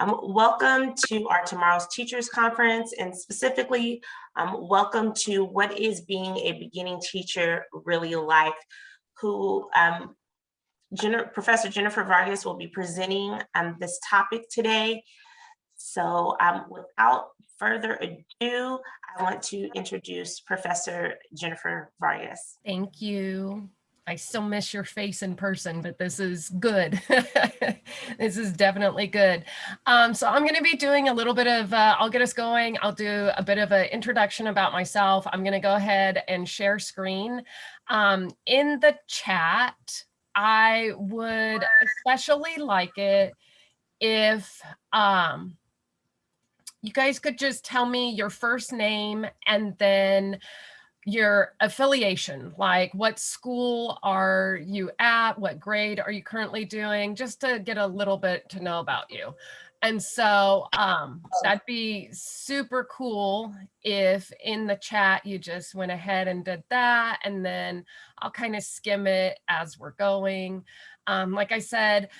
Welcome to our Tomorrow's Teachers Conference, and specifically, welcome to what is being a beginning teacher really like, who Professor Jennifer Vargas will be presenting this topic today. So without further ado, I want to introduce Professor Jennifer Vargas. Thank you. I still miss your face in person, but this is good. This is definitely good. So I'm going to be doing a little bit of, I'll get us going. I'll do a bit of an introduction about myself. I'm going to go ahead and share screen. In the chat, I would especially like it if you guys could just tell me your first name and then your affiliation, like what school are you at, what grade are you currently doing, just to get a little bit to know about you. And so that'd be super cool if in the chat you just went ahead and did that, and then I'll kind of skim it as we're going. Like I said,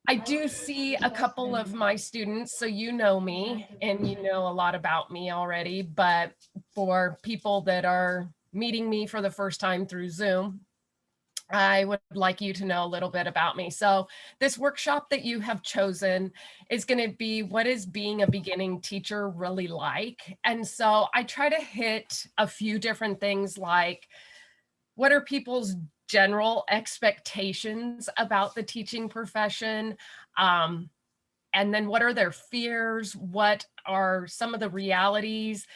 I do see a couple of my students, so you know me and you know a lot about me already, but for people that are meeting me for the first time through Zoom, I would like you to know a little bit about me. So this workshop that you have chosen is going to be what is being a beginning teacher really like. And so I try to hit a few different things like, what are people's general expectations about the teaching profession? And then what are their fears? What are some of the realities,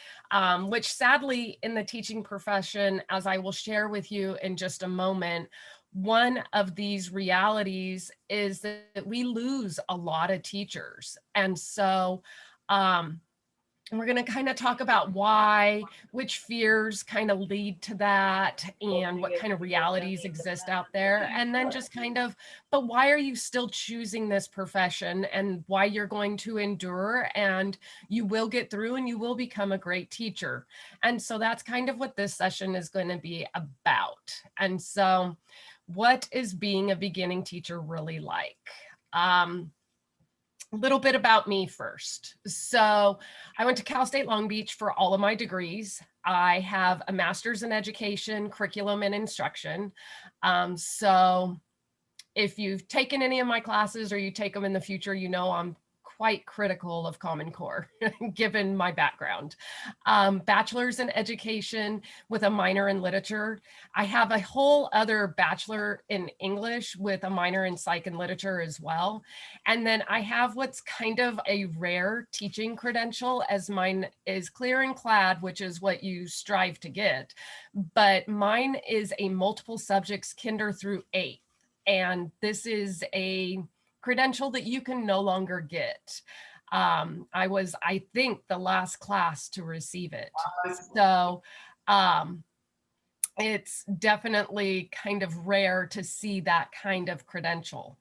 which sadly in the teaching profession, as I will share with you in just a moment, one of these realities is that we lose a lot of teachers. And so we're going to kind of talk about why, which fears kind of lead to that, and what kind of realities exist out there. And then just kind of, but why are you still choosing this profession, and why you're going to endure, and you will get through and you will become a great teacher. And so that's kind of what this session is going to be about. And so what is being a beginning teacher really like? A little bit about me first. So I went to Cal State Long Beach for all of my degrees. I have a master's in education, curriculum, and instruction. So if you've taken any of my classes or you take them in the future, you know I'm quite critical of Common Core, given my background. Bachelor's in education with a minor in literature. I have a whole other bachelor in English with a minor in psych and literature as well. And then I have what's kind of a rare teaching credential, as mine is clear and clad, which is what you strive to get. But mine is a multiple subjects kinder through 8th. And this is a credential that you can no longer get. I was, I think, the last class to receive it. So it's definitely kind of rare to see that kind of credential.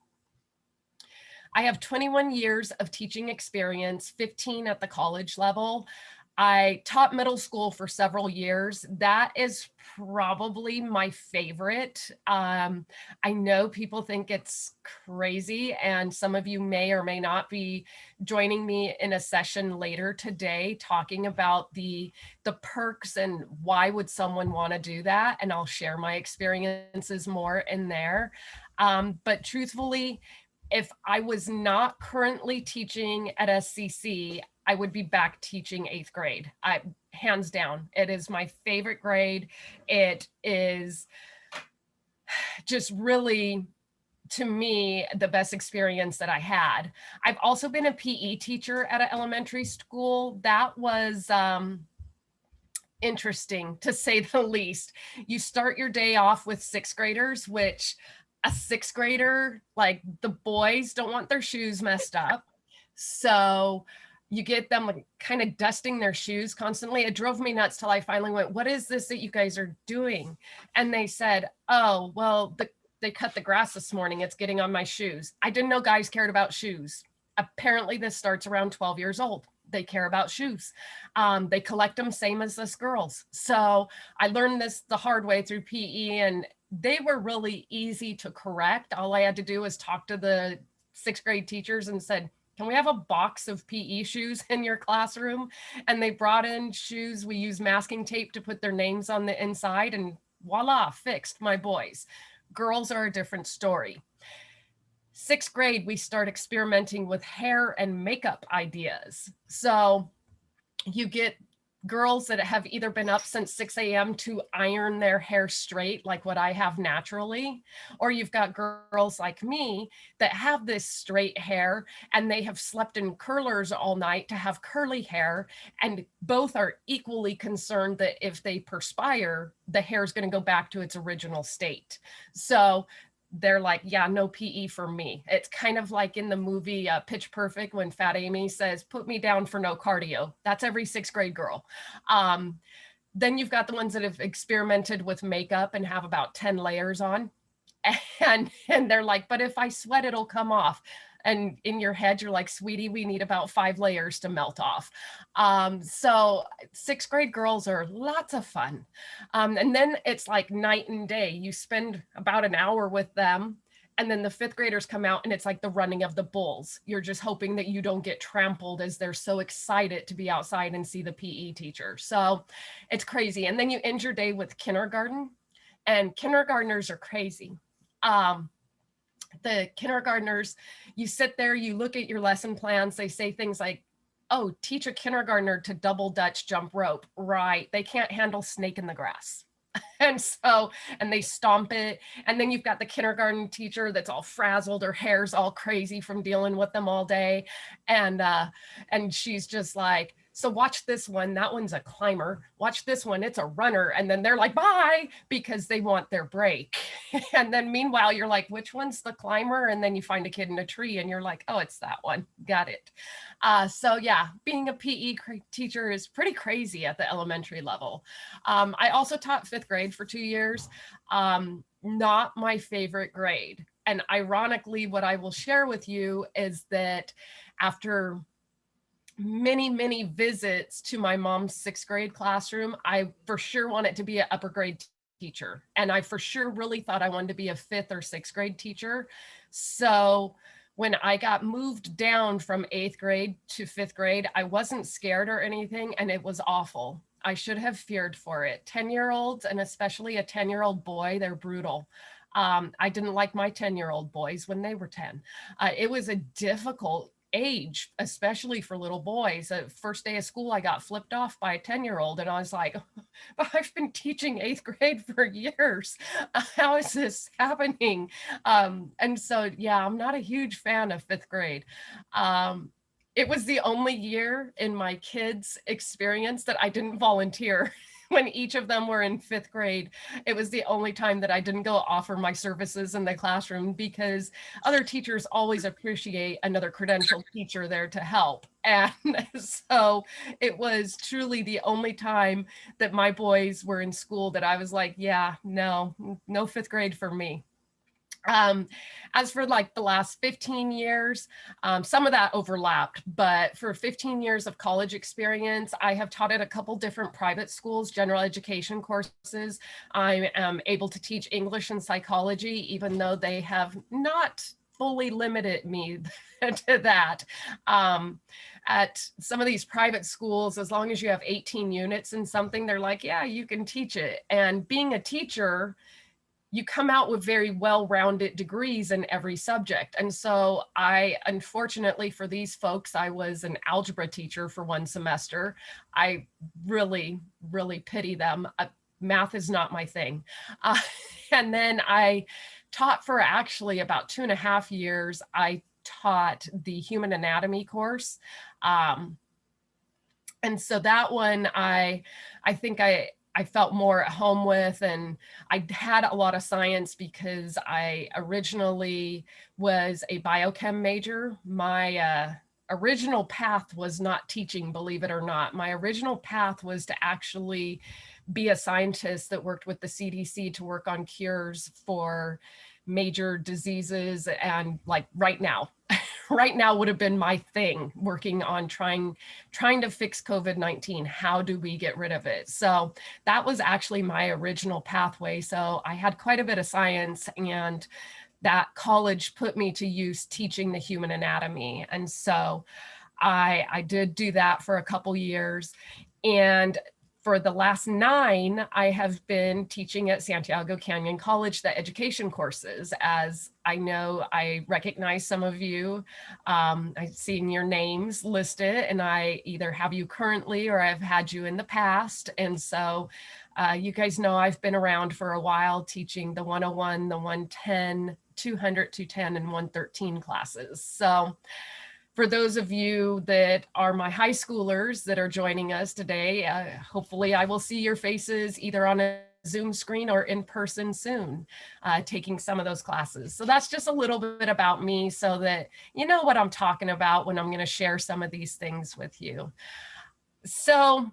I have 21 years of teaching experience, 15 at the college level. I taught middle school for several years. That is probably my favorite. I know people think it's crazy, and some of you may or may not be joining me in a session later today talking about the perks and why would someone want to do that. And I'll share my experiences more in there. But truthfully, if I was not currently teaching at SCC, I would be back teaching 8th grade. Hands down, it is my favorite grade. It is just really, to me, the best experience that I had. I've also been a PE teacher at an elementary school. That was interesting, to say the least. You start your day off with 6th graders, which a 6th grader, like the boys don't want their shoes messed up. So you get them like kind of dusting their shoes constantly. It drove me nuts till I finally went, what is this that you guys are doing? And they said, oh, well, they cut the grass this morning. It's getting on my shoes. I didn't know guys cared about shoes. Apparently this starts around 12 years old. They care about shoes. They collect them same as us girls. So I learned this the hard way through PE, and they were really easy to correct. All I had to do was talk to the 6th grade teachers and said, can we have a box of PE shoes in your classroom? And they brought in shoes. We use masking tape to put their names on the inside, and voila, fixed my boys. Girls are a different story. 6th grade, we start experimenting with hair and makeup ideas. So you get girls that have either been up since 6 a.m. to iron their hair straight, like what I have naturally, or you've got girls like me that have this straight hair and they have slept in curlers all night to have curly hair. And both are equally concerned that if they perspire, the hair is going to go back to its original state. So they're like, yeah, no PE for me. It's kind of like in the movie Pitch Perfect when Fat Amy says, put me down for no cardio. That's every 6th grade girl. Then you've got the ones that have experimented with makeup and have about 10 layers on. And they're like, but if I sweat, it'll come off. And in your head, you're like, sweetie, we need about 5 layers to melt off. So 6th grade girls are lots of fun. And then it's like night and day. You spend about an hour with them. And then the 5th graders come out and it's like the running of the bulls. You're just hoping that you don't get trampled as they're so excited to be outside and see the PE teacher. So it's crazy. And then you end your day with kindergarten, and kindergartners are crazy. The kindergartners, you sit there, you look at your lesson plans, they say things like, oh, teach a kindergartner to double Dutch jump rope. Right. They can't handle snake in the grass. And they stomp it. And then you've got the kindergarten teacher that's all frazzled, her hair's all crazy from dealing with them all day. And she's just like, so watch this one. That one's a climber. Watch this one. It's a runner. And then they're like, bye, because they want their break. And then meanwhile, you're like, which one's the climber? And then you find a kid in a tree and you're like, oh, it's that one. Got it. So yeah, being a PE teacher is pretty crazy at the elementary level. I also taught 5th grade for 2 years. Not my favorite grade. And ironically, what I will share with you is that after many visits to my mom's 6th grade classroom, I for sure wanted to be an upper grade teacher. And I for sure really thought I wanted to be a 5th or 6th grade teacher. So when I got moved down from 8th grade to 5th grade, I wasn't scared or anything, and it was awful. I should have feared for it. 10-year-olds, and especially a 10-year-old boy, they're brutal. I didn't like my 10-year-old boys when they were 10. It was a difficult age, especially for little boys. First day of school, I got flipped off by a 10-year-old, and I was like, I've been teaching 8th grade for years. How is this happening? And so, yeah, I'm not a huge fan of 5th grade. It was the only year in my kids' experience that I didn't volunteer. When each of them were in 5th grade, it was the only time that I didn't go offer my services in the classroom, because other teachers always appreciate another credentialed teacher there to help. And so it was truly the only time that my boys were in school that I was like, yeah, no 5th grade for me. As for like the last 15 years, some of that overlapped, but for 15 years of college experience, I have taught at a couple different private schools, general education courses. I am able to teach English and psychology, even though they have not fully limited me to that. At some of these private schools, as long as you have 18 units in something, they're like, yeah, you can teach it. And being a teacher, you come out with very well-rounded degrees in every subject. And so unfortunately for these folks, I was an algebra teacher for 1 semester. I really pity them. Math is not my thing. And then I taught for actually about 2.5 years. I taught the human anatomy course. And so that one, I think I felt more at home with, and I had a lot of science because I originally was a biochem major. My original path was not teaching, believe it or not. My original path was to actually be a scientist that worked with the CDC to work on cures for major diseases. And like right now would have been my thing, working on trying to fix COVID-19. How do we get rid of it? So that was actually my original pathway. So I had quite a bit of science, and that college put me to use teaching the human anatomy. And so I did do that for a couple years. And for the last 9, I have been teaching at Santiago Canyon College, the education courses. As I know, I recognize some of you. I've seen your names listed, and I either have you currently or I've had you in the past. And so you guys know I've been around for a while teaching the 101, the 110, 200, 210, and 113 classes. So for those of you that are my high schoolers that are joining us today, hopefully I will see your faces either on a Zoom screen or in person soon, taking some of those classes. So that's just a little bit about me so that you know what I'm talking about when I'm going to share some of these things with you. So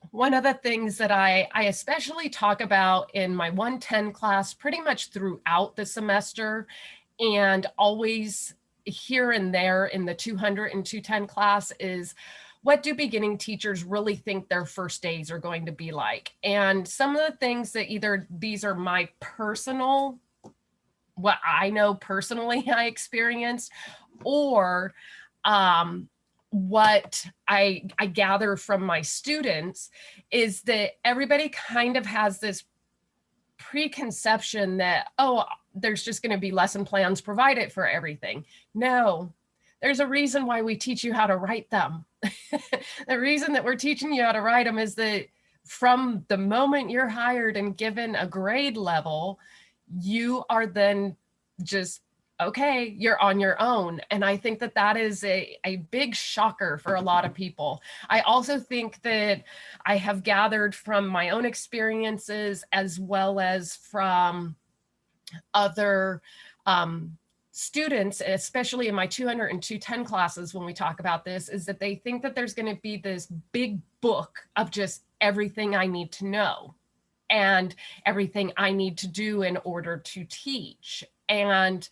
one of the things that I especially talk about in my 110 class pretty much throughout the semester, and always here and there in the 200 and 210 class, is what do beginning teachers really think their first days are going to be like? And some of the things that either these are my personal, what I know personally I experienced, or what I gather from my students, is that everybody kind of has this preconception that, oh, there's just going to be lesson plans provided for everything. No, there's a reason why we teach you how to write them. The reason that we're teaching you how to write them is that from the moment you're hired and given a grade level, you are then just, okay, you're on your own. And I think that that is a big shocker for a lot of people. I also think that I have gathered from my own experiences as well as from other students, especially in my 200 and 210 classes, when we talk about this, is that they think that there's going to be this big book of just everything I need to know and everything I need to do in order to teach. And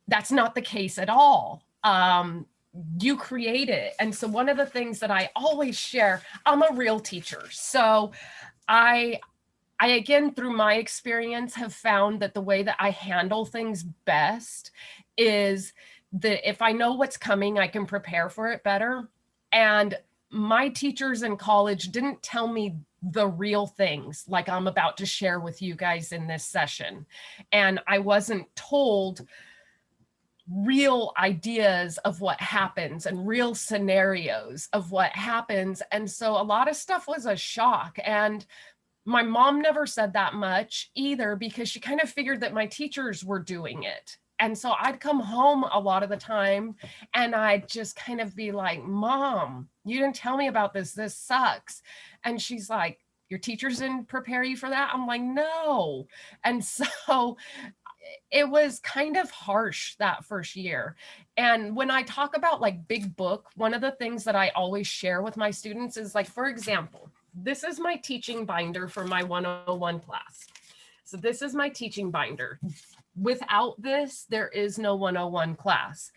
that's not the case at all. You create it. And so one of the things that I always share, I'm a real teacher. So I again, through my experience, have found that the way that I handle things best is that if I know what's coming, I can prepare for it better. And my teachers in college didn't tell me the real things like I'm about to share with you guys in this session. And I wasn't told real ideas of what happens and real scenarios of what happens. And so a lot of stuff was a shock. And my mom never said that much either, because she kind of figured that my teachers were doing it. And so I'd come home a lot of the time and I'd just kind of be like, Mom, you didn't tell me about this. This sucks. And she's like, your teachers didn't prepare you for that? I'm like, no. And so it was kind of harsh that first year. And when I talk about like big book, one of the things that I always share with my students is like, for example, this is my teaching binder for my 101 class. So this is my teaching binder. Without this, there is no 101 class.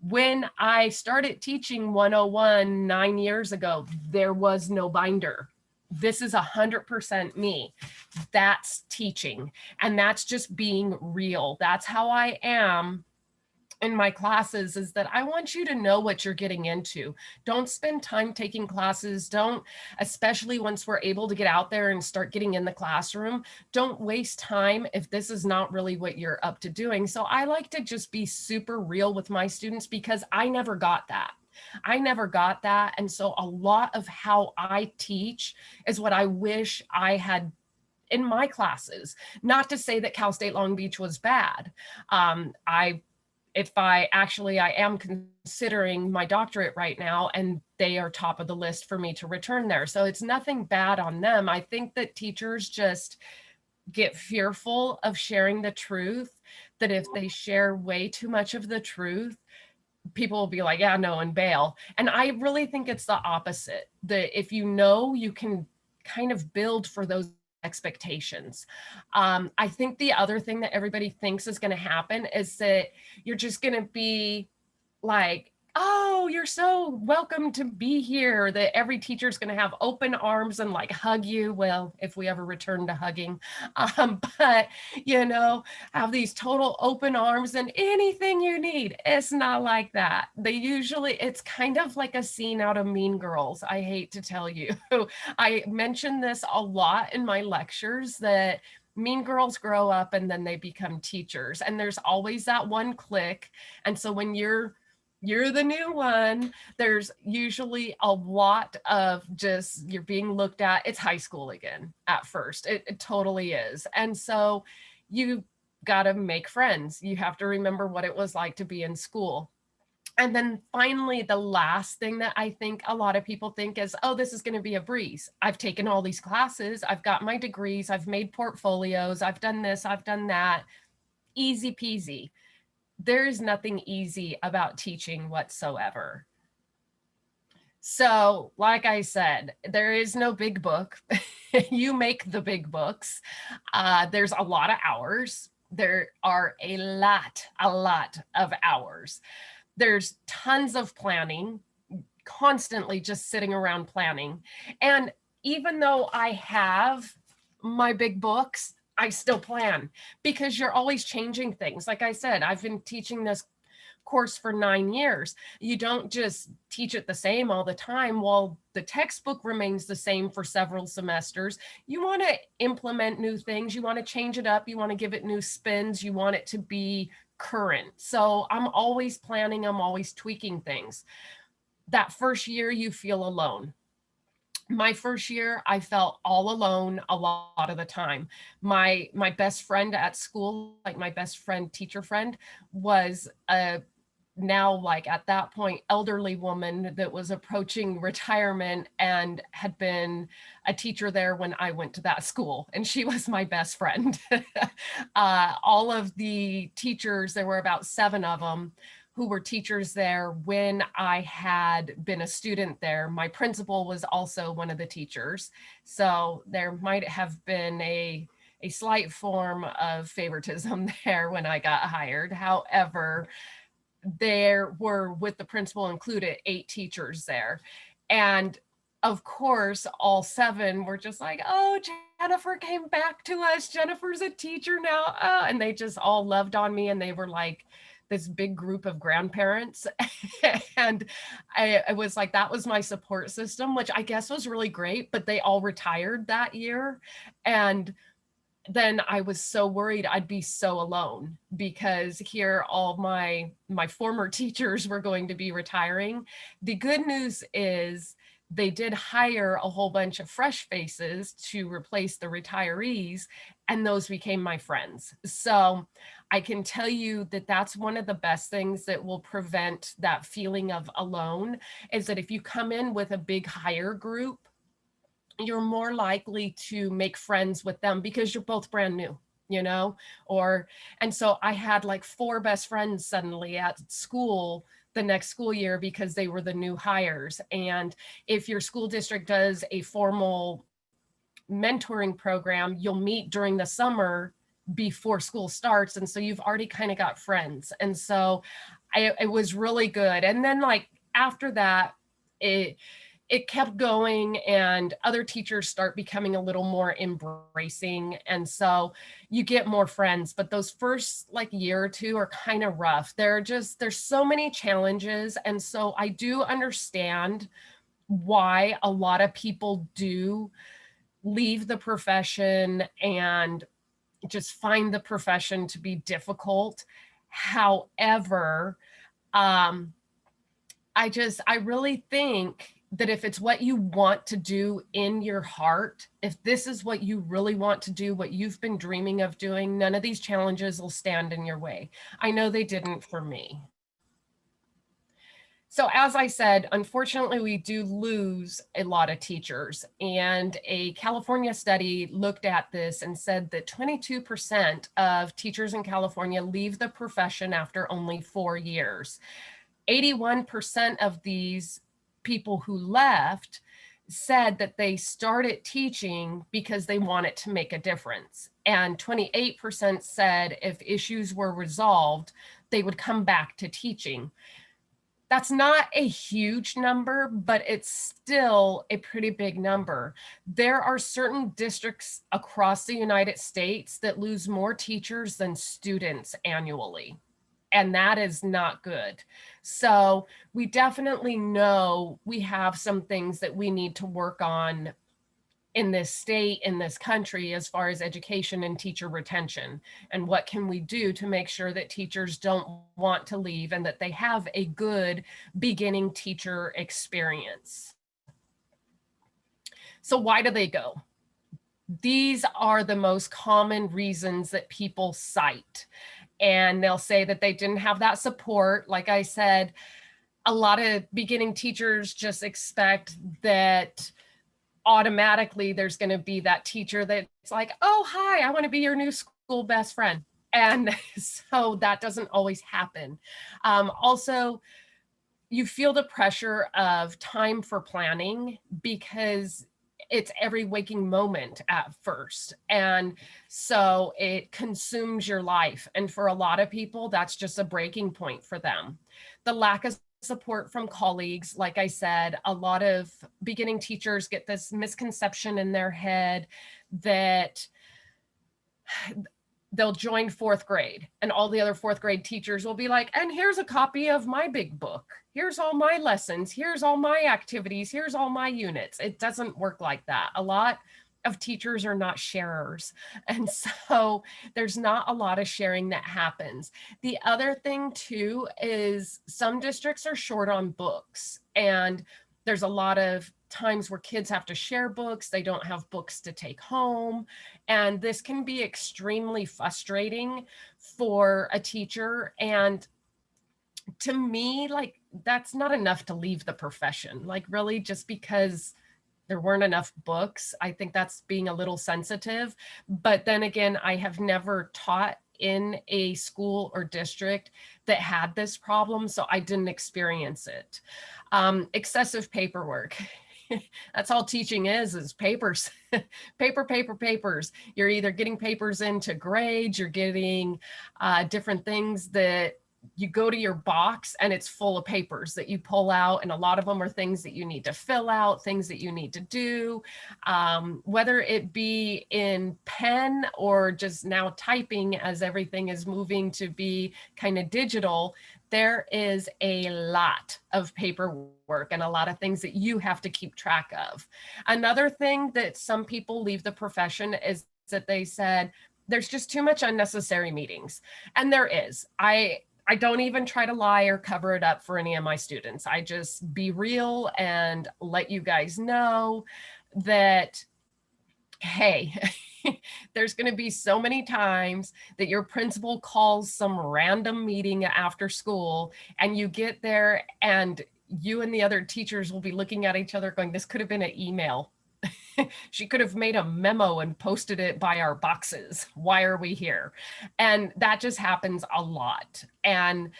When I started teaching 101 9 years ago, there was no binder. This is 100% me. That's teaching. And that's just being real. That's how I am in my classes, is that I want you to know what you're getting into. Don't spend time taking classes. Don't, especially once we're able to get out there and start getting in the classroom, don't waste time if this is not really what you're up to doing. So I like to just be super real with my students, because I never got that. I never got that. And so a lot of how I teach is what I wish I had in my classes. Not to say that Cal State Long Beach was bad. I am considering my doctorate right now, and they are top of the list for me to return there. So it's nothing bad on them. I think that teachers just get fearful of sharing the truth, that if they share way too much of the truth, people will be like, yeah, no, and bail. And I really think it's the opposite, that if you know, you can kind of build for those expectations. I think the other thing that everybody thinks is going to happen is that you're just going to be like, oh, oh, you're so welcome to be here, that every teacher's going to have open arms and like hug you. Well, if we ever return to hugging, but you know, have these total open arms and anything you need. It's not like that. They usually, it's kind of like a scene out of Mean Girls. I hate to tell you. I mention this a lot in my lectures, that mean girls grow up and then they become teachers, and there's always that one clique. And so when you're the new one, there's usually a lot of just, you're being looked at. It's high school again at first. It totally is. And so you got to make friends. You have to remember what it was like to be in school. And then finally, the last thing that I think a lot of people think is, oh, this is going to be a breeze. I've taken all these classes. I've got my degrees. I've made portfolios. I've done this. I've done that. Easy peasy. There is nothing easy about teaching whatsoever. So, like I said, there is no big book. You make the big books. There's a lot of hours. There are a lot of hours. There's tons of planning, constantly just sitting around planning. And even though I have my big books, I still plan, because you're always changing things. Like I said, I've been teaching this course for 9 years. You don't just teach it the same all the time. While the textbook remains the same for several semesters, you want to implement new things. You want to change it up. You want to give it new spins. You want it to be current. So I'm always planning. I'm always tweaking things. That first year, you feel alone. My first year, I felt all alone a lot of the time. My best friend at school, like my best friend, teacher friend, was a now, like at that point, elderly woman that was approaching retirement and had been a teacher there when I went to that school. And she was my best friend. All of the teachers, there were about 7 of them who were teachers there when I had been a student there. My principal was also one of the teachers. So there might have been a slight form of favoritism there when I got hired. However, there were, with the principal included, 8 teachers there. And of course, all 7 were just like, oh, Jennifer came back to us. Jennifer's a teacher now. Oh, and they just all loved on me. And they were like this big group of grandparents. And I was like, that was my support system, which I guess was really great, but they all retired that year. And then I was so worried I'd be so alone, because here all my former teachers were going to be retiring. The good news is they did hire a whole bunch of fresh faces to replace the retirees, and those became my friends. So I can tell you that that's one of the best things that will prevent that feeling of alone, is that if you come in with a big hire group, you're more likely to make friends with them because you're both brand new, you know, and so I had like 4 best friends suddenly at school the next school year because they were the new hires. And if your school district does a formal mentoring program, you'll meet during the summer before school starts. And so you've already kind of got friends. And so it was really good. And then like after that, it kept going, and other teachers start becoming a little more embracing. And so you get more friends, but those first like year or 2 are kind of rough. There's so many challenges. And so I do understand why a lot of people do leave the profession and just find the profession to be difficult. However, I really think that if it's what you want to do in your heart, if this is what you really want to do, what you've been dreaming of doing, none of these challenges will stand in your way. I know they didn't for me. So as I said, unfortunately, we do lose a lot of teachers. And a California study looked at this and said that 22% of teachers in California leave the profession after only 4 years. 81% of these people who left said that they started teaching because they wanted to make a difference. And 28% said if issues were resolved, they would come back to teaching. That's not a huge number, but it's still a pretty big number. There are certain districts across the United States that lose more teachers than students annually. And that is not good. So we definitely know we have some things that we need to work on in this state, in this country, as far as education and teacher retention. And what can we do to make sure that teachers don't want to leave and that they have a good beginning teacher experience? So why do they go? These are the most common reasons that people cite. And they'll say that they didn't have that support. Like I said, a lot of beginning teachers just expect that automatically there's going to be that teacher that's like, oh, hi, I want to be your new school best friend. And so that doesn't always happen. Also, you feel the pressure of time for planning because it's every waking moment at first. And so it consumes your life. And for a lot of people, that's just a breaking point for them. The lack of support from colleagues. Like I said, a lot of beginning teachers get this misconception in their head that they'll join fourth grade and all the other fourth grade teachers will be like, and here's a copy of my big book. Here's all my lessons. Here's all my activities. Here's all my units. It doesn't work like that. A lot of teachers are not sharers. And so there's not a lot of sharing that happens. The other thing too is some districts are short on books, and there's a lot of times where kids have to share books. They don't have books to take home. And this can be extremely frustrating for a teacher. And to me, like, that's not enough to leave the profession. Like, really, just because there weren't enough books, I think that's being a little sensitive. But then again, I have never taught in a school or district that had this problem, so I didn't experience it. Excessive paperwork. That's all teaching is papers. Papers. You're either getting papers in to grade, you're getting different things that you go to your box and it's full of papers that you pull out. And a lot of them are things that you need to fill out, things that you need to do, whether it be in pen or just now typing as everything is moving to be kind of digital. There is a lot of paperwork and a lot of things that you have to keep track of. Another thing that some people leave the profession is that they said, there's just too much unnecessary meetings. And there is. I don't even try to lie or cover it up for any of my students. I just be real and let you guys know that, hey, there's going to be so many times that your principal calls some random meeting after school and you get there and you and the other teachers will be looking at each other going, this could have been an email. She could have made a memo and posted it by our boxes. Why are we here? And that just happens a lot. And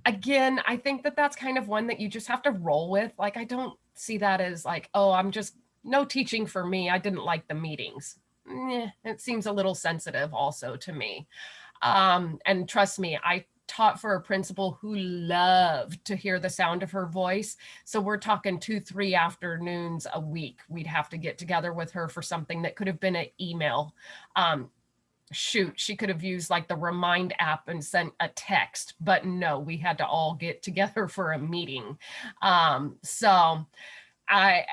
again, I think that that's kind of one that you just have to roll with. Like, I don't see that as like, oh, I'm just no teaching for me. I didn't like the meetings. It seems a little sensitive also to me. And trust me, I taught for a principal who loved to hear the sound of her voice. So we're talking 2-3 afternoons a week. We'd have to get together with her for something that could have been an email. Shoot, she could have used like the Remind app and sent a text, but no, we had to all get together for a meeting. So I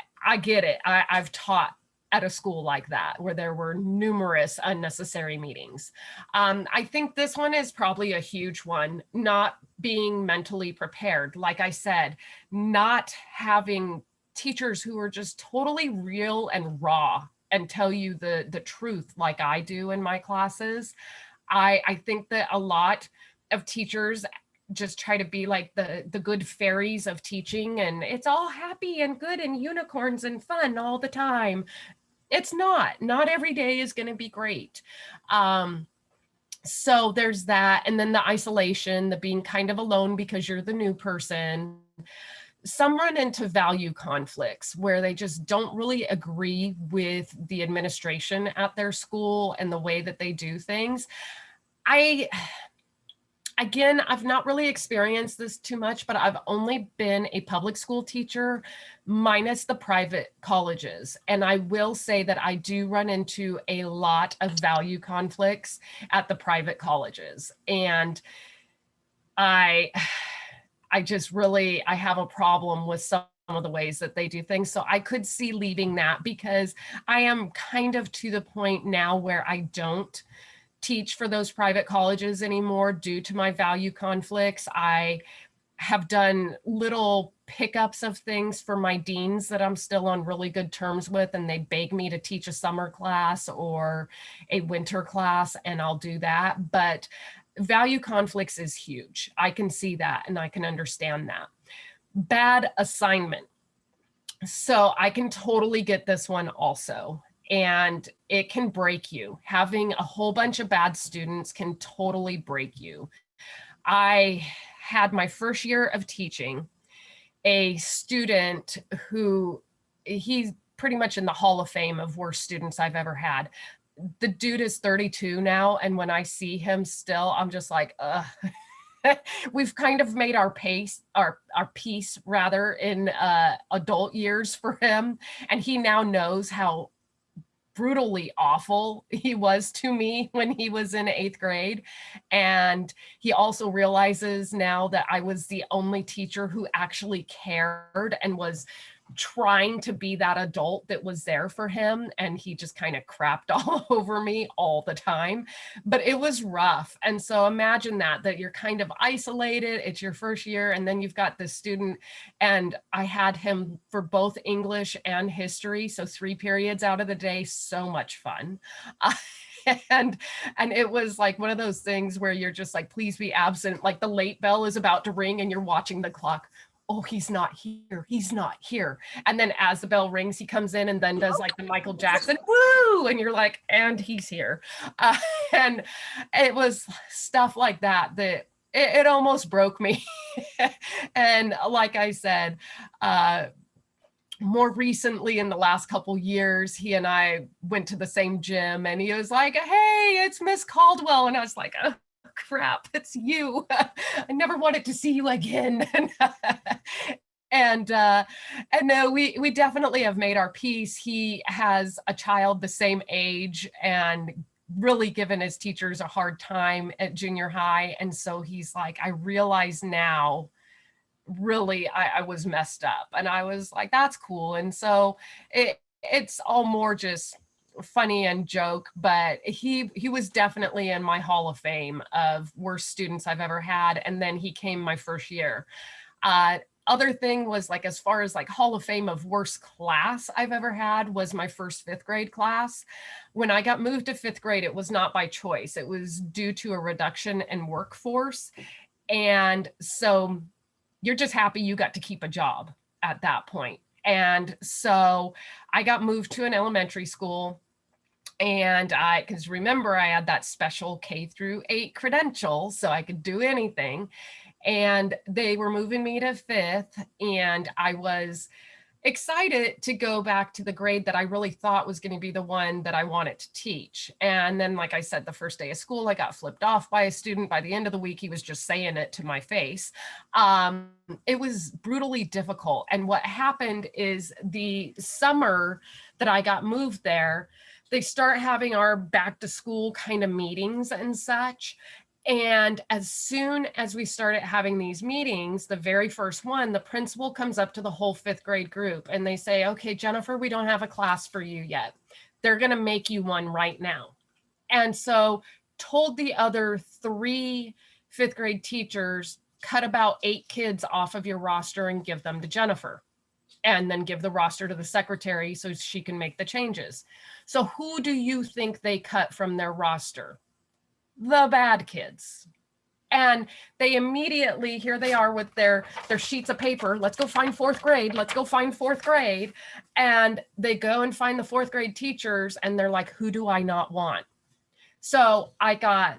get it. I've taught at a school like that where there were numerous unnecessary meetings. I think this one is probably a huge one, not being mentally prepared. Like I said, not having teachers who are just totally real and raw and tell you the truth like I do in my classes. I think that a lot of teachers just try to be like the good fairies of teaching and it's all happy and good and unicorns and fun all the time. It's not every day is going to be great. So there's that. And then the isolation, the being kind of alone because you're the new person. Some run into value conflicts where they just don't really agree with the administration at their school and the way that they do things. I again, I've not really experienced this too much, but I've only been a public school teacher minus the private colleges. And I will say that I do run into a lot of value conflicts at the private colleges. And I just really, I have a problem with some of the ways that they do things. So I could see leaving that, because I am kind of to the point now where I don't teach for those private colleges anymore due to my value conflicts. I have done little pickups of things for my deans that I'm still on really good terms with, and they beg me to teach a summer class or a winter class, and I'll do that. But value conflicts is huge. I can see that and I can understand that. Bad assignment. So I can totally get this one also. And it can break you. Having a whole bunch of bad students can totally break you. I had my first year of teaching a student who, he's pretty much in the Hall of Fame of worst students I've ever had. The dude is 32 now, and when I see him still, I'm just like, ugh. We've kind of made our peace rather in adult years for him, and he now knows how brutally awful he was to me when he was in 8th grade. And he also realizes now that I was the only teacher who actually cared and was trying to be that adult that was there for him. And he just kind of crapped all over me all the time, but it was rough. And so imagine that you're kind of isolated. It's your first year, and then you've got this student, and I had him for both English and history. So 3 periods out of the day, so much fun. And it was like one of those things where you're just like, please be absent. Like the late bell is about to ring and you're watching the clock. Oh, he's not here. He's not here. And then as the bell rings, he comes in and then does like the Michael Jackson, woo! And you're like, and he's here. And it was stuff like that it almost broke me. And like I said, more recently in the last couple years, he and I went to the same gym, and he was like, hey, it's Miss Caldwell. And I was like, oh, crap, it's you. I never wanted to see you again. And no, we definitely have made our peace. He has a child the same age and really given his teachers a hard time at junior high. And so he's like, I realize now, really, I was messed up. And I was like, that's cool. And so it's all more just funny and joke, but he was definitely in my Hall of Fame of worst students I've ever had. And then he came my first year. Other thing was like, as far as like Hall of Fame of worst class I've ever had was my first 5th grade class. When I got moved to 5th grade, it was not by choice. It was due to a reduction in workforce. And so you're just happy you got to keep a job at that point. And so I got moved to an elementary school, and because remember, I had that special K-8 credential, so I could do anything. And they were moving me to 5th, and I was excited to go back to the grade that I really thought was going to be the one that I wanted to teach. And then, like I said, the first day of school, I got flipped off by a student. By the end of the week, he was just saying it to my face. It was brutally difficult. And what happened is the summer that I got moved there, they start having our back to school kind of meetings and such. And as soon as we started having these meetings, the very first one, the principal comes up to the whole 5th grade group and they say, okay, Jennifer, we don't have a class for you yet. They're going to make you one right now. And so told the other 3 5th grade teachers, cut about 8 kids off of your roster and give them to Jennifer, and then give the roster to the secretary so she can make the changes. So who do you think they cut from their roster? The bad kids. And they immediately, here they are with their sheets of paper. Let's go find 4th grade. Let's go find 4th grade. And they go and find the 4th grade teachers, and they're like, who do I not want? So I got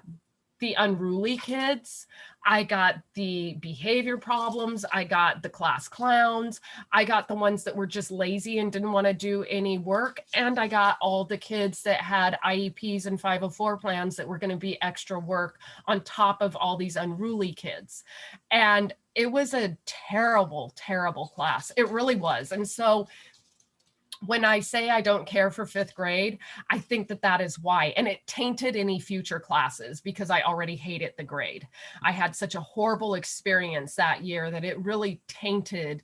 the unruly kids. I got the behavior problems. I got the class clowns. I got the ones that were just lazy and didn't want to do any work. And I got all the kids that had IEPs and 504 plans that were going to be extra work on top of all these unruly kids. And it was a terrible, terrible class. It really was. And so when I say I don't care for fifth grade, I think that that is why. And it tainted any future classes because I already hated the grade. I had such a horrible experience that year that it really tainted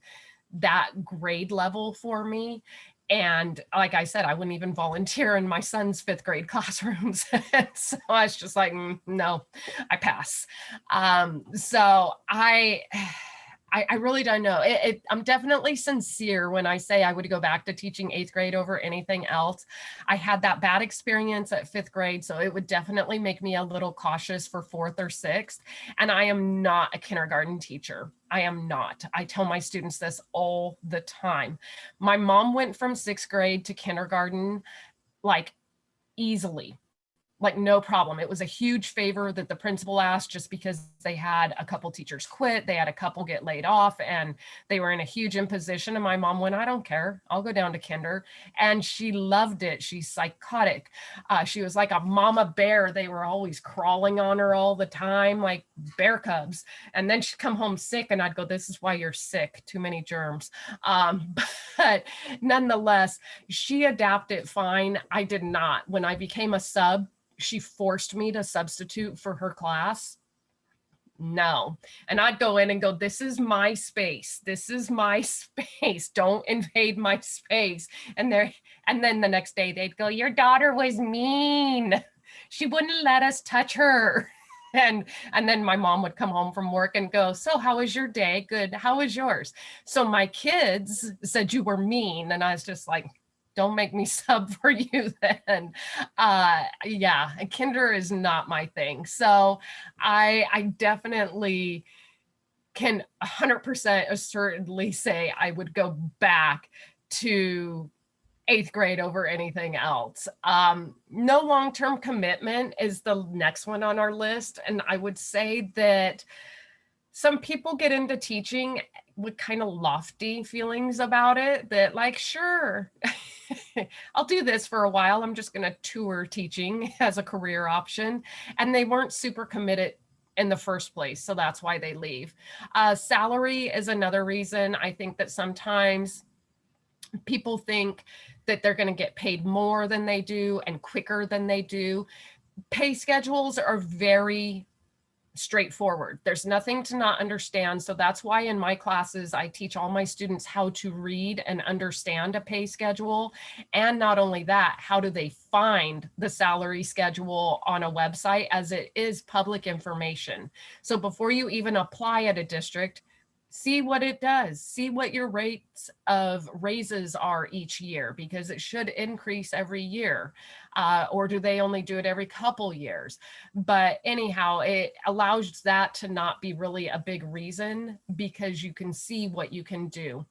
that grade level for me. And like I said, I wouldn't even volunteer in my son's fifth grade classrooms. So I was just like, no, I pass. So I really don't know. I'm definitely sincere when I say I would go back to teaching eighth grade over anything else. I had that bad experience at fifth grade, so it would definitely make me a little cautious for fourth or sixth. And I am not a kindergarten teacher. I am not. I tell my students this all the time. My mom went from sixth grade to kindergarten like easily. Like no problem. It was a huge favor that the principal asked just because they had a couple teachers quit. They had a couple get laid off and they were in a huge imposition. And my mom went, I don't care. I'll go down to kinder. And she loved it. She's psychotic. She was like a mama bear. They were always crawling on her all the time, like bear cubs. And then she'd come home sick and I'd go, this is why you're sick. Too many germs. But nonetheless, she adapted fine. I did not. When I became a sub, she forced me to substitute for her class. No. And I'd go in and go, this is my space. This is my space. Don't invade my space. And then the next day they'd go, your daughter was mean. She wouldn't let us touch her. And then my mom would come home from work and go, so how was your day? Good. How was yours? So my kids said you were mean. And I was just like, don't make me sub for you then. Yeah, kinder is not my thing. So I definitely can 100% assertedly say I would go back to eighth grade over anything else. No long-term commitment is the next one on our list. And I would say that some people get into teaching with kind of lofty feelings about it, that like, sure, I'll do this for a while. I'm just going to tour teaching as a career option. And they weren't super committed in the first place. So that's why they leave. Salary is another reason. I think that sometimes people think that they're going to get paid more than they do and quicker than they do. Pay schedules are very straightforward. There's nothing to not understand. So that's why in my classes, I teach all my students how to read and understand a pay schedule. And not only that, how do they find the salary schedule on a website, as it is public information. So before you even apply at a district, see what it does, see what your rates of raises are each year, because it should increase every year. Or do they only do it every couple years? But anyhow, it allows that to not be really a big reason, because you can see what you can do.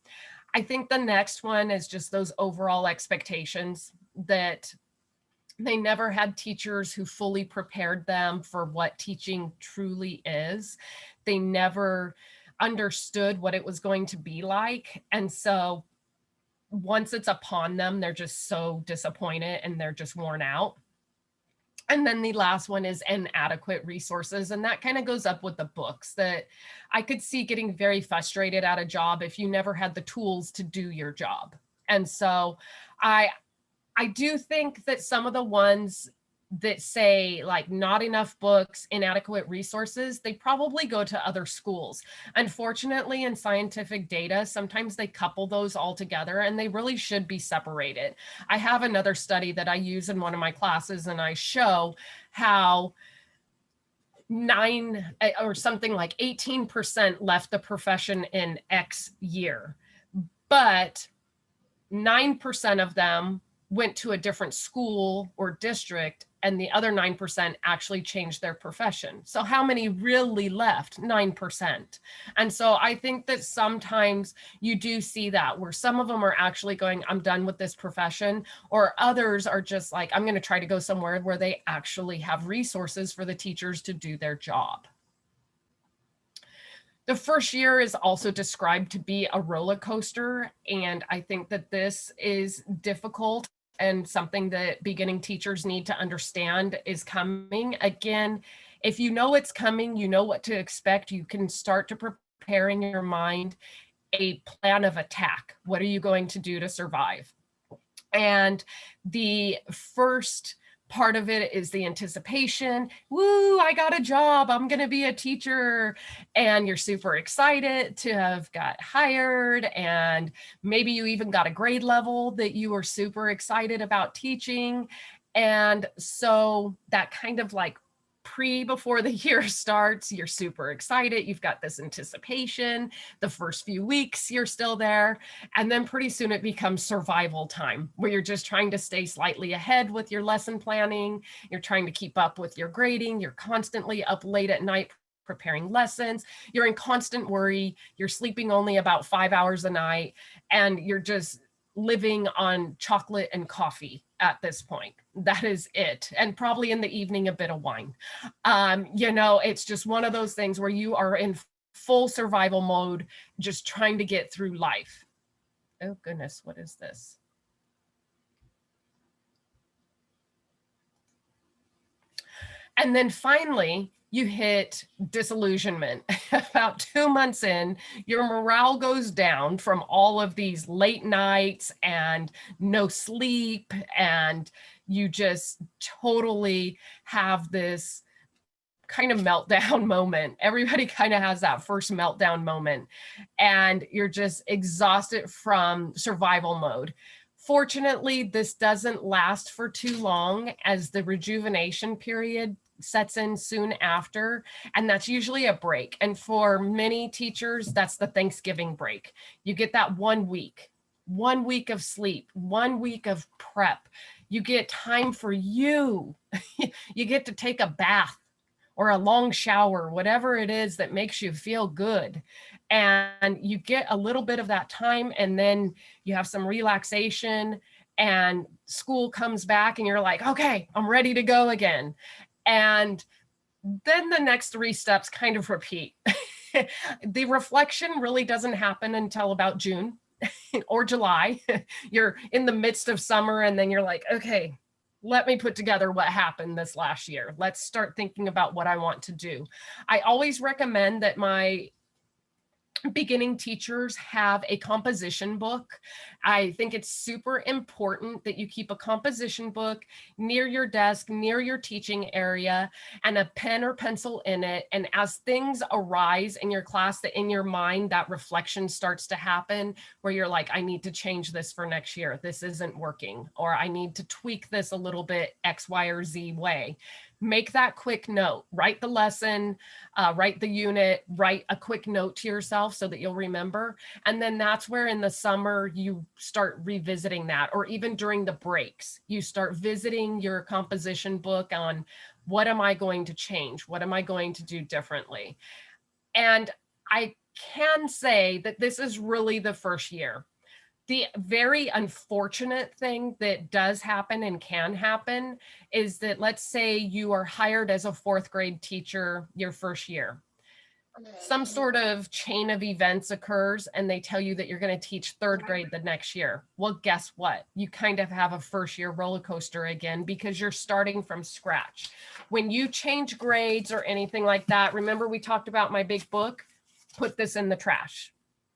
I think the next one is just those overall expectations, that they never had teachers who fully prepared them for what teaching truly is. They never understood what it was going to be like. And so once it's upon them, they're just so disappointed and they're just worn out. And then the last one is inadequate resources. And that kind of goes up with the books, that I could see getting very frustrated at a job if you never had the tools to do your job. And so I do think that some of the ones that say like not enough books, inadequate resources, they probably go to other schools. Unfortunately, in scientific data, sometimes they couple those all together and they really should be separated. I have another study that I use in one of my classes, and I show how 9 or something like 18% left the profession in X year, but 9% of them went to a different school or district, and the other 9% actually changed their profession. So how many really left? 9%. And so I think that sometimes you do see that where some of them are actually going, I'm done with this profession, or others are just like, I'm going to try to go somewhere where they actually have resources for the teachers to do their job. The first year is also described to be a roller coaster, and I think that this is difficult and something that beginning teachers need to understand is coming. Again, if you know it's coming, you know what to expect, you can start to prepare in your mind a plan of attack. What are you going to do to survive? And the first part of it is the anticipation. Woo, I got a job. I'm going to be a teacher. And you're super excited to have got hired. And maybe you even got a grade level that you were super excited about teaching. And so that kind of like before the year starts, you're super excited. You've got this anticipation. The first few weeks, you're still there. And then pretty soon it becomes survival time where you're just trying to stay slightly ahead with your lesson planning. You're trying to keep up with your grading. You're constantly up late at night preparing lessons. You're in constant worry. You're sleeping only about 5 hours a night. And you're just living on chocolate and coffee at this point. That is it. And probably in the evening, a bit of wine. It's just one of those things where you are in full survival mode, just trying to get through life. Oh goodness, what is this? And then finally, you hit disillusionment. About 2 months in, your morale goes down from all of these late nights and no sleep, and you just totally have this kind of meltdown moment. Everybody kind of has that first meltdown moment, and you're just exhausted from survival mode. Fortunately, this doesn't last for too long, as the rejuvenation period sets in soon after, and that's usually a break. And for many teachers, that's the Thanksgiving break. You get that 1 week, 1 week of sleep, 1 week of prep. You get time for you. You get to take a bath or a long shower, whatever it is that makes you feel good. And you get a little bit of that time, and then you have some relaxation, and school comes back and you're like, okay, I'm ready to go again. And then the next 3 steps kind of repeat. The reflection really doesn't happen until about June or July. You're in the midst of summer, and then you're like, okay, let me put together what happened this last year. Let's start thinking about what I want to do. I always recommend that my beginning teachers have a composition book. I think it's super important that you keep a composition book near your desk, near your teaching area, and a pen or pencil in it. And as things arise in your class, that in your mind, that reflection starts to happen where you're like, I need to change this for next year. This isn't working, or I need to tweak this a little bit X, Y, or Z way. Make that quick note, write the lesson, write the unit, write a quick note to yourself so that you'll remember. And then that's where in the summer you start revisiting that, or even during the breaks, you start visiting your composition book on what am I going to change? What am I going to do differently? And I can say that this is really the first year. The very unfortunate thing that does happen and can happen is that, let's say you are hired as a 4th grade teacher your first year. Some sort of chain of events occurs and they tell you that you're going to teach 3rd grade the next year. Well, guess what? You kind of have a first year roller coaster again, because you're starting from scratch. When you change grades or anything like that, remember we talked about my big book? Put this in the trash.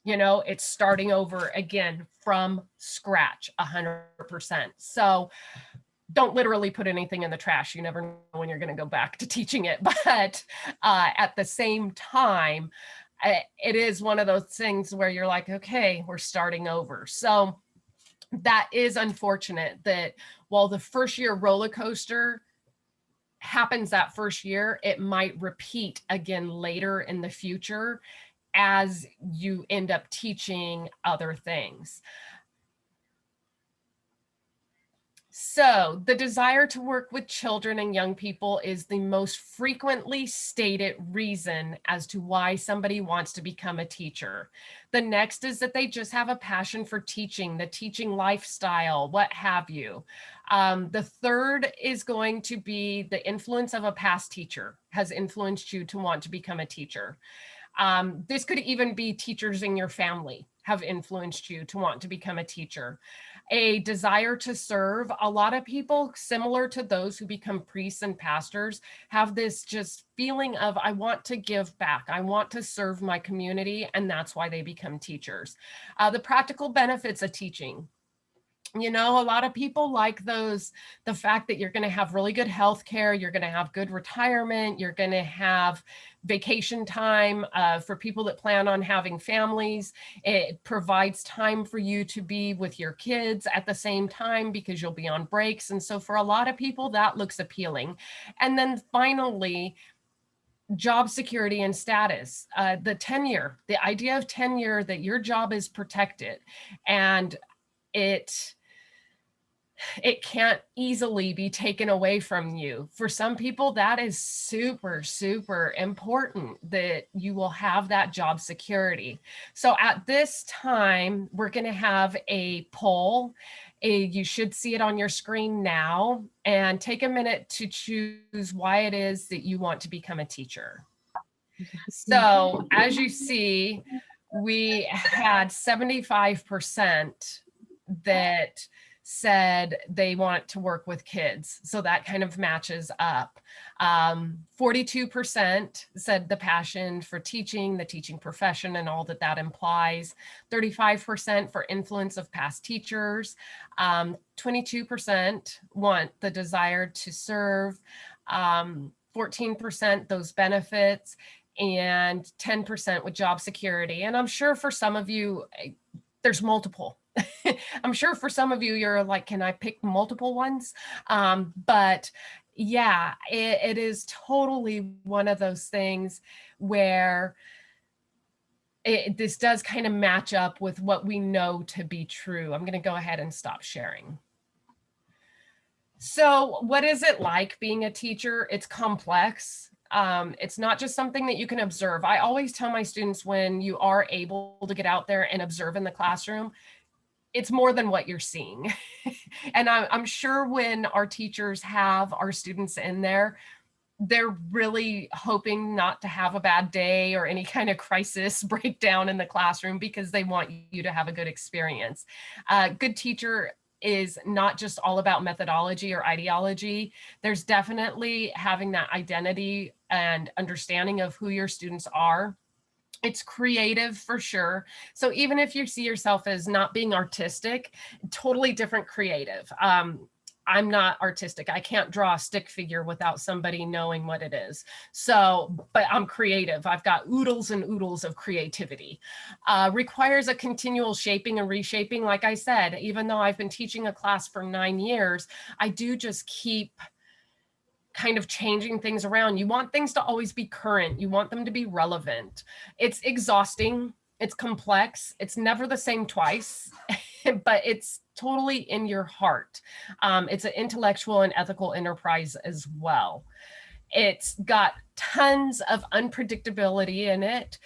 It's starting over again from scratch, 100%. So don't literally put anything in the trash. You never know when you're going to go back to teaching it. But at the same time, it is one of those things where you're like, okay, we're starting over. So that is unfortunate that while the first year roller coaster happens that first year, it might repeat again later in the future as you end up teaching other things. So the desire to work with children and young people is the most frequently stated reason as to why somebody wants to become a teacher. The next is that they just have a passion for teaching, the teaching lifestyle, what have you. The third is going to be the influence of a past teacher has influenced you to want to become a teacher. This could even be teachers in your family have influenced you to want to become a teacher. A desire to serve. A lot of people, similar to those who become priests and pastors, have this just feeling of, I want to give back. I want to serve my community. And that's why they become teachers. The practical benefits of teaching. You know, a lot of people like the fact that you're going to have really good health care, you're going to have good retirement, you're going to have vacation time for people that plan on having families. It provides time for you to be with your kids at the same time because you'll be on breaks. And so for a lot of people, that looks appealing. And then finally, job security and status, the tenure, the idea of tenure, that your job is protected and it can't easily be taken away from you. For some people, that is super, super important that you will have that job security. So at this time, we're going to have a poll. You should see it on your screen now, and take a minute to choose why it is that you want to become a teacher. So as you see, we had 75% that said they want to work with kids. So that kind of matches up. 42% said the passion for teaching, the teaching profession, and all that that implies. 35% for influence of past teachers. 22% want the desire to serve. 14% those benefits, and 10% with job security. And I'm sure for some of you, there's multiple. I'm sure for some of you, you're like, can I pick multiple ones? But yeah, it is totally one of those things where this does kind of match up with what we know to be true. I'm going to go ahead and stop sharing. So what is it like being a teacher? It's complex. It's not just something that you can observe. I always tell my students, when you are able to get out there and observe in the classroom, it's more than what you're seeing. And I'm sure when our teachers have our students in there, they're really hoping not to have a bad day or any kind of crisis breakdown in the classroom, because they want you to have a good experience. Good teacher is not just all about methodology or ideology. There's definitely having that identity and understanding of who your students are. It's creative for sure. So even if you see yourself as not being artistic, totally different creative. I'm not artistic. I can't draw a stick figure without somebody knowing what it is. So, but I'm creative. I've got oodles and oodles of creativity. Requires a continual shaping and reshaping. Like I said, even though I've been teaching a class for 9 years, I do just keep kind of changing things around. You want things to always be current. You want them to be relevant. It's exhausting. It's complex. It's never the same twice, but it's totally in your heart. It's an intellectual and ethical enterprise as well. It's got tons of unpredictability in it.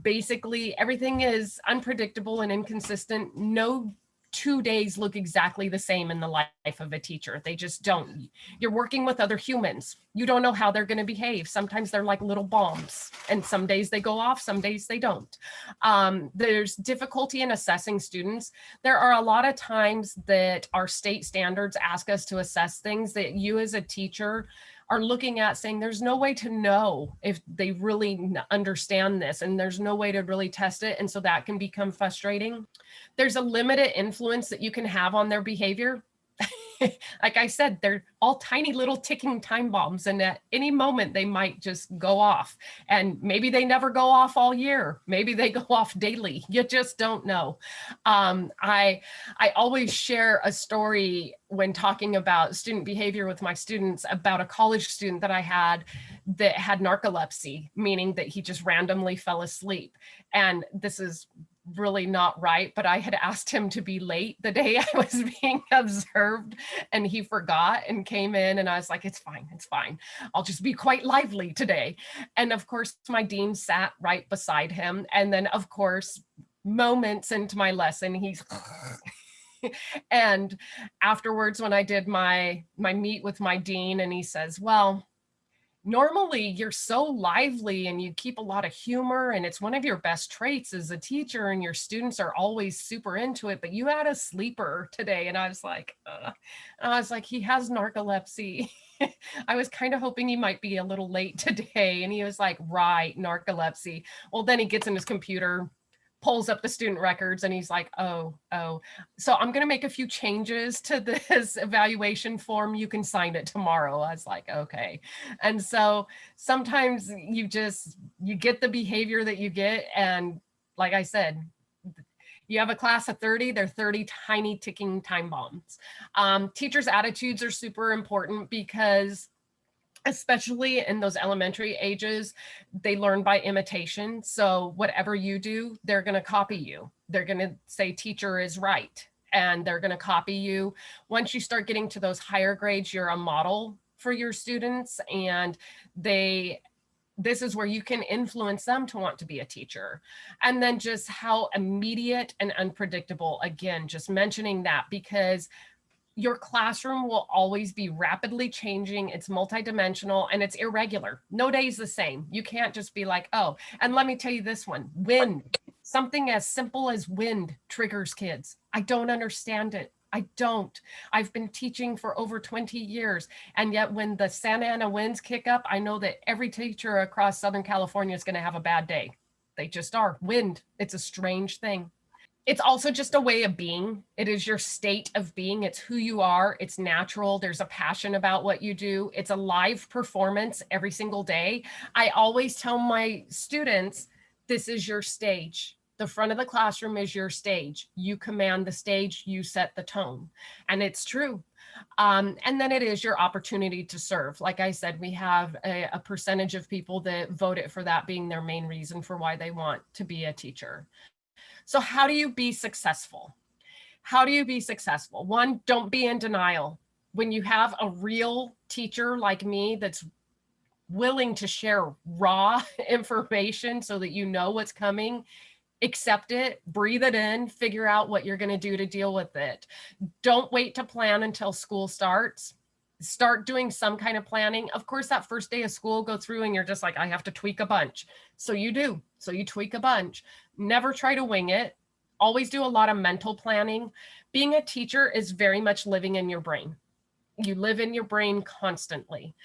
Basically, everything is unpredictable and inconsistent. No 2 days look exactly the same in the life of a teacher. They just don't. You're working with other humans. You don't know how they're going to behave. Sometimes they're like little bombs, and some days they go off, some days they don't. There's difficulty in assessing students. There are a lot of times that our state standards ask us to assess things that you as a teacher are looking at, saying there's no way to know if they really understand this, and there's no way to really test it. And so that can become frustrating. There's a limited influence that you can have on their behavior. Like I said, they're all tiny little ticking time bombs, and at any moment they might just go off. And maybe they never go off all year. Maybe they go off daily. You just don't know. I always share a story when talking about student behavior with my students about a college student that I had that had narcolepsy, meaning that he just randomly fell asleep. And this is really not right, but I had asked him to be late the day I was being observed, and he forgot and came in, and I was like, it's fine, it's fine. I'll just be quite lively today. And of course, my dean sat right beside him. And then, of course, moments into my lesson, he's and afterwards, when I did my meet with my dean, and he says, well, normally you're so lively and you keep a lot of humor, and it's one of your best traits as a teacher, and your students are always super into it, but you had a sleeper today. And I was like, he has narcolepsy. I was kind of hoping he might be a little late today. And he was like, right, narcolepsy. Well, then he gets in his computer, pulls up the student records, and he's like, oh. So I'm going to make a few changes to this evaluation form. You can sign it tomorrow. I was like, okay. And so sometimes you get the behavior that you get. And like I said, you have a class of 30, they're 30 tiny ticking time bombs. Teachers' attitudes are super important because especially in those elementary ages, they learn by imitation. So whatever you do, they're going to copy you. They're going to say teacher is right, and they're going to copy you. Once you start getting to those higher grades, you're a model for your students, and this is where you can influence them to want to be a teacher. And then just how immediate and unpredictable, again, just mentioning that, because your classroom will always be rapidly changing. It's multidimensional and it's irregular. No day is the same. You can't just be like, oh, and let me tell you this one, wind. Something as simple as wind triggers kids. I don't understand it. I don't. I've been teaching for over 20 years. And yet when the Santa Ana winds kick up, I know that every teacher across Southern California is going to have a bad day. They just are. Wind. It's a strange thing. It's also just a way of being. It is your state of being. It's who you are. It's natural. There's a passion about what you do. It's a live performance every single day. I always tell my students, this is your stage. The front of the classroom is your stage. You command the stage, you set the tone. And it's true. And then it is your opportunity to serve. Like I said, we have a percentage of people that voted for that being their main reason for why they want to be a teacher. So how do you be successful? How do you be successful? One, don't be in denial. When you have a real teacher like me that's willing to share raw information so that you know what's coming, accept it, breathe it in, figure out what you're going to do to deal with it. Don't wait to plan until school starts. Start doing some kind of planning. Of course, that first day of school, go through and you're just like, I have to tweak a bunch. So you do. So you tweak a bunch. Never try to wing it. Always do a lot of mental planning. Being a teacher is very much living in your brain. You live in your brain constantly.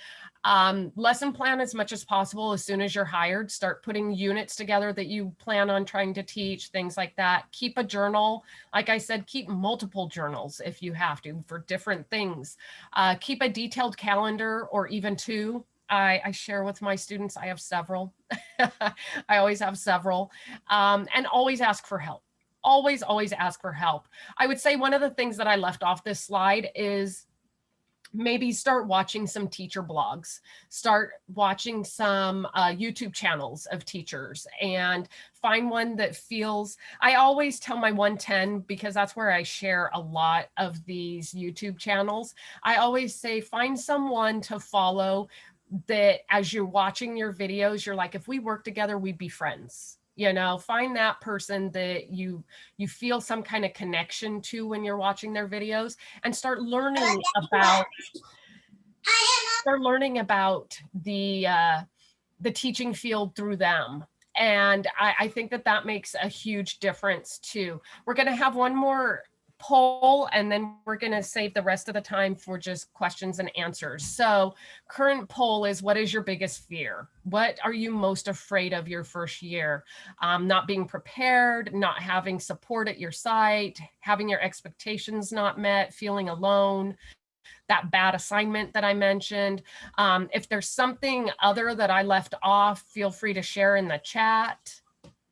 Lesson plan as much as possible as soon as you're hired. Start putting units together that you plan on trying to teach, things like that. Keep a journal. Like I said, keep multiple journals if you have to for different things. Keep a detailed calendar or even two. I share with my students, I have several. I always have several. And always ask for help. Always ask for help. I would say one of the things that I left off this slide is maybe start watching some teacher blogs, start watching some YouTube channels of teachers, and find one that feels, I always tell my 110, because that's where I share a lot of these YouTube channels. I always say, find someone to follow that as you're watching your videos, you're like, if we work together, we'd be friends. You know, find that person that you feel some kind of connection to when you're watching their videos, and start learning about the teaching field through them. And I think that makes a huge difference too. We're going to have one more poll, and then we're going to save the rest of the time for just questions and answers. So current poll is, what is your biggest fear? What are you most afraid of your first year? Not being prepared, not having support at your site, having your expectations not met, feeling alone, that bad assignment that I mentioned. If there's something other that I left off, feel free to share in the chat.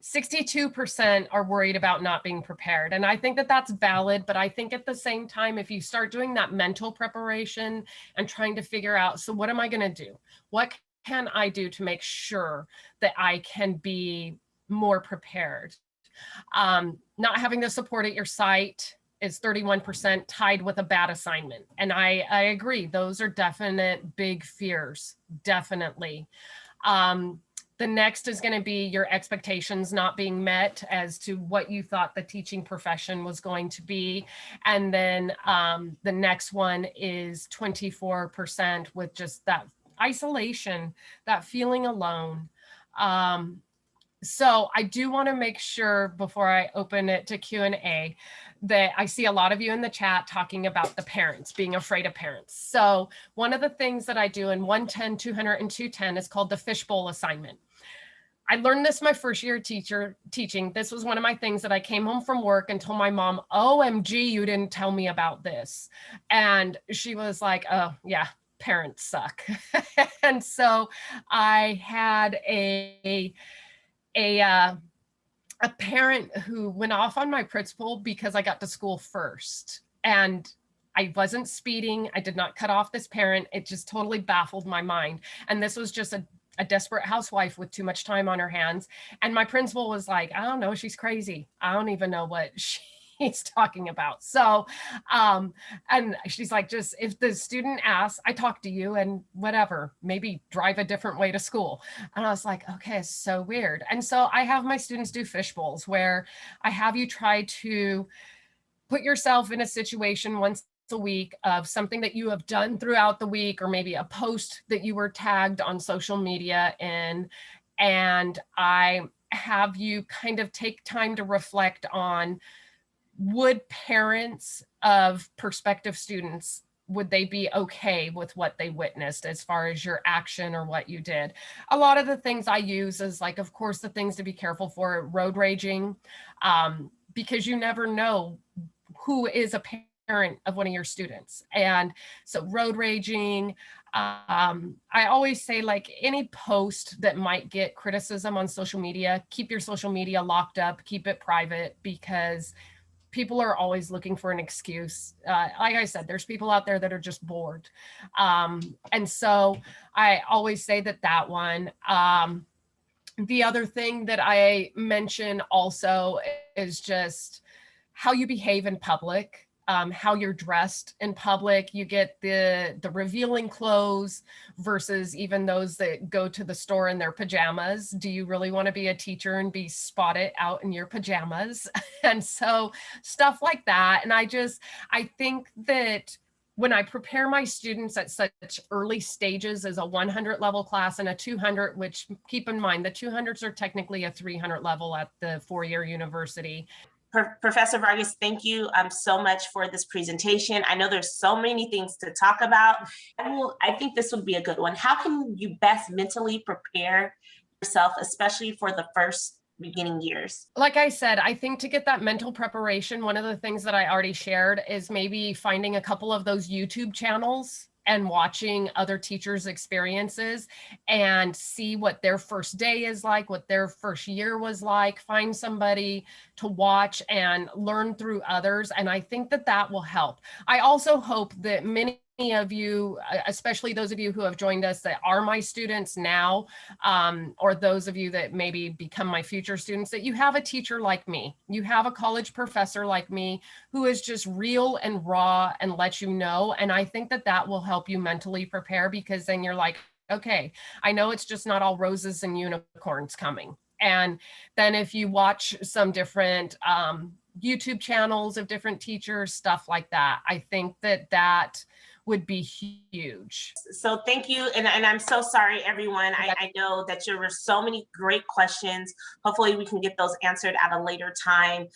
62% are worried about not being prepared. And I think that that's valid, but I think at the same time, if you start doing that mental preparation and trying to figure out, so what am I going to do? What can I do to make sure that I can be more prepared? Not having the support at your site is 31%, tied with a bad assignment. And I agree, those are definite big fears, definitely. The next is going to be your expectations not being met as to what you thought the teaching profession was going to be. And then the next one is 24% with just that isolation, that feeling alone. So I do want to make sure before I open it to Q&A that I see a lot of you in the chat talking about the parents, being afraid of parents. So one of the things that I do in 110, 200, and 210 is called the fishbowl assignment. I learned this my first year teaching. This was one of my things that I came home from work and told my mom, OMG, you didn't tell me about this. And she was like, oh yeah, parents suck. And so I had a parent who went off on my principal because I got to school first. And I wasn't speeding. I did not cut off this parent. It just totally baffled my mind. And this was just a desperate housewife with too much time on her hands. And my principal was like, I don't know, she's crazy. I don't even know what she's talking about. So, and she's like, just if the student asks, I talk to you and whatever, maybe drive a different way to school. And I was like, okay, so weird. And so I have my students do fish bowls where I have you try to put yourself in a situation once a week of something that you have done throughout the week, or maybe a post that you were tagged on social media in. And I have you kind of take time to reflect on, would parents of prospective students, would they be okay with what they witnessed as far as your action or what you did? A lot of the things I use is like, of course, the things to be careful for, road raging, because you never know who is a parent of one of your students. And so road raging, I always say, like, any post that might get criticism on social media, keep your social media locked up, keep it private, because people are always looking for an excuse. Like I said, there's people out there that are just bored. And so I always say that one. The other thing that I mention also is just how you behave in public, how you're dressed in public. You get the revealing clothes versus even those that go to the store in their pajamas. Do you really want to be a teacher and be spotted out in your pajamas? And so stuff like that. And I think that when I prepare my students at such early stages as a 100 level class and a 200, which keep in mind, the 200s are technically a 300 level at the four-year university. Professor Vargas, thank you so much for this presentation. I know there's so many things to talk about. I think this would be a good one. How can you best mentally prepare yourself, especially for the first beginning years? Like I said, I think to get that mental preparation, one of the things that I already shared is maybe finding a couple of those YouTube channels and watching other teachers' experiences and see what their first day is like, what their first year was like. Find somebody to watch and learn through others. And I think that will help. I also hope that many of you, especially those of you who have joined us that are my students now, or those of you that maybe become my future students, that you have a teacher like me. You have a college professor like me who is just real and raw and let you know. And I think that will help you mentally prepare, because then you're like, okay, I know it's just not all roses and unicorns coming. And then if you watch some different YouTube channels of different teachers, stuff like that, I think that would be huge. So thank you. And I'm so sorry, everyone. I know that there were so many great questions. Hopefully we can get those answered at a later time.